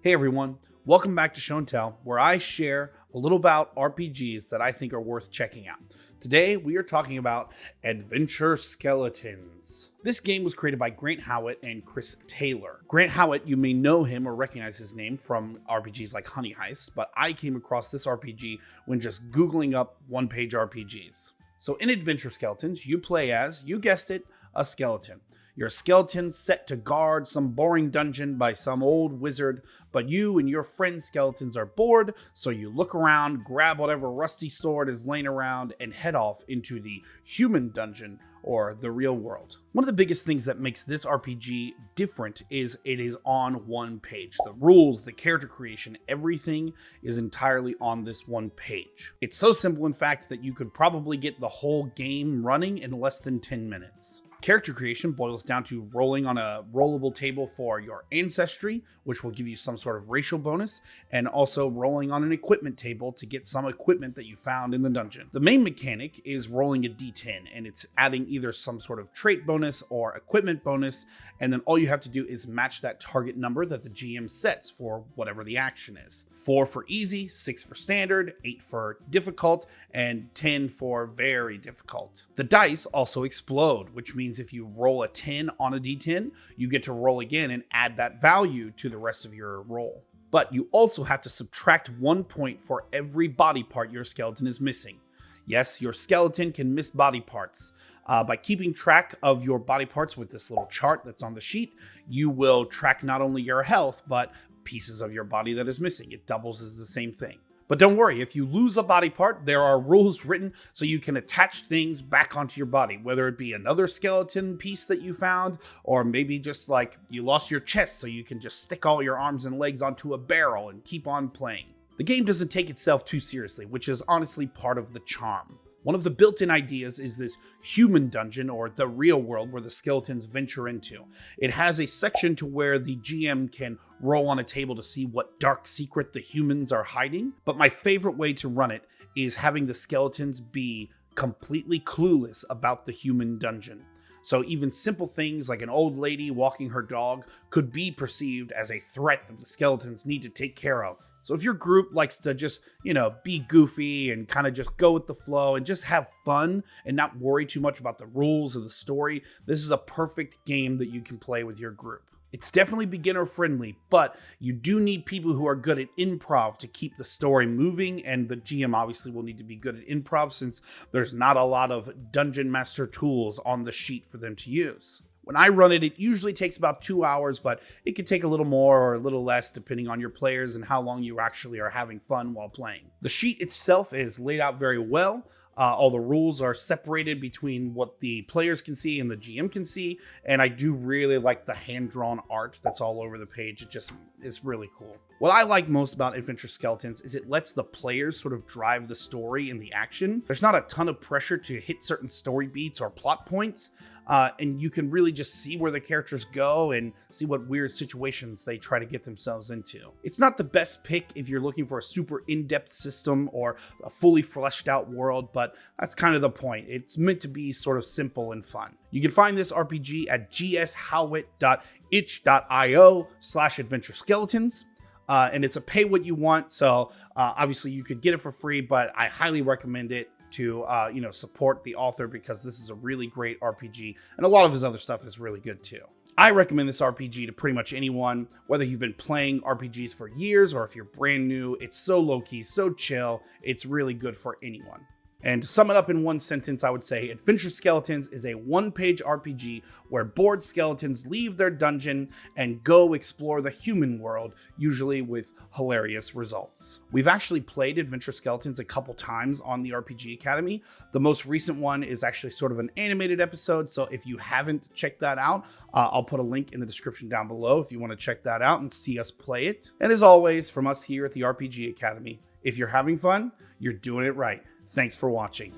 Hey everyone, welcome back to Show and Tell, where I share a little about RPGs that I think are worth checking out. Today we are talking about Adventure Skeletons. This game was created by Grant Howitt and Chris Taylor. Grant Howitt, you may know him or recognize his name from RPGs like Honey Heist, but I came across this RPG when just Googling up one-page RPGs. So in Adventure Skeletons, you play as, you guessed it, a skeleton. You're a skeleton set to guard some boring dungeon by some old wizard, but you and your friend skeletons are bored, so you look around, grab whatever rusty sword is laying around, and head off into the human dungeon, or the real world. One of the biggest things that makes this RPG different is it is on one page. The rules, the character creation, everything is entirely on this one page. It's so simple, in fact, that you could probably get the whole game running in less than 10 minutes. Character creation boils down to rolling on a rollable table for your ancestry, which will give you some sort of racial bonus, and also rolling on an equipment table to get some equipment that you found in the dungeon. The main mechanic is rolling a d10, and it's adding either some sort of trait bonus or equipment bonus, and then all you have to do is match that target number that the GM sets for whatever the action is. 4 for easy, 6 for standard, 8 for difficult, and 10 for very difficult. The dice also explode, which means if you roll a 10 on a d10, you get to roll again and add that value to the rest of your roll. But you also have to subtract 1 point for every body part your skeleton is missing. Yes, your skeleton can miss body parts. By keeping track of your body parts with this little chart that's on the sheet, you will track not only your health, but pieces of your body that is missing. It doubles as the same thing. But don't worry, if you lose a body part, there are rules written so you can attach things back onto your body, whether it be another skeleton piece that you found, or maybe just like you lost your chest so you can just stick all your arms and legs onto a barrel and keep on playing. The game doesn't take itself too seriously, which is honestly part of the charm. One of the built-in ideas is this human dungeon, or the real world, where the skeletons venture into. It has a section to where the GM can roll on a table to see what dark secret the humans are hiding. But my favorite way to run it is having the skeletons be completely clueless about the human dungeon. So even simple things like an old lady walking her dog could be perceived as a threat that the skeletons need to take care of. So if your group likes to just, be goofy and kind of just go with the flow and just have fun and not worry too much about the rules of the story, this is a perfect game that you can play with your group. It's definitely beginner friendly, but you do need people who are good at improv to keep the story moving, and the GM obviously will need to be good at improv since there's not a lot of dungeon master tools on the sheet for them to use. When I run it, it usually takes about 2 hours, but it could take a little more or a little less depending on your players and how long you actually are having fun while playing. The sheet itself is laid out very well. All the rules are separated between what the players can see and the GM can see, and I do really like the hand-drawn art that's all over the page. It just is really cool. What I like most about Adventure Skeletons is it lets the players sort of drive the story and the action. There's not a ton of pressure to hit certain story beats or plot points, and you can really just see where the characters go and see what weird situations they try to get themselves into. It's not the best pick if you're looking for a super in-depth system or a fully fleshed out world, but that's kind of the point. It's meant to be sort of simple and fun. You can find this RPG at gshowitt.itch.io/Adventure Skeletons. And it's a pay what you want, so obviously you could get it for free, but I highly recommend it to support the author because this is a really great RPG, and a lot of his other stuff is really good too. I recommend this RPG to pretty much anyone, whether you've been playing RPGs for years or if you're brand new. It's so low-key, so chill, it's really good for anyone. And to sum it up in one sentence, I would say Adventure Skeletons is a one-page RPG where bored skeletons leave their dungeon and go explore the human world, usually with hilarious results. We've actually played Adventure Skeletons a couple times on the RPG Academy. The most recent one is actually sort of an animated episode, so if you haven't checked that out, I'll put a link in the description down below if you want to check that out and see us play it. And as always, from us here at the RPG Academy, if you're having fun, you're doing it right. Thanks for watching.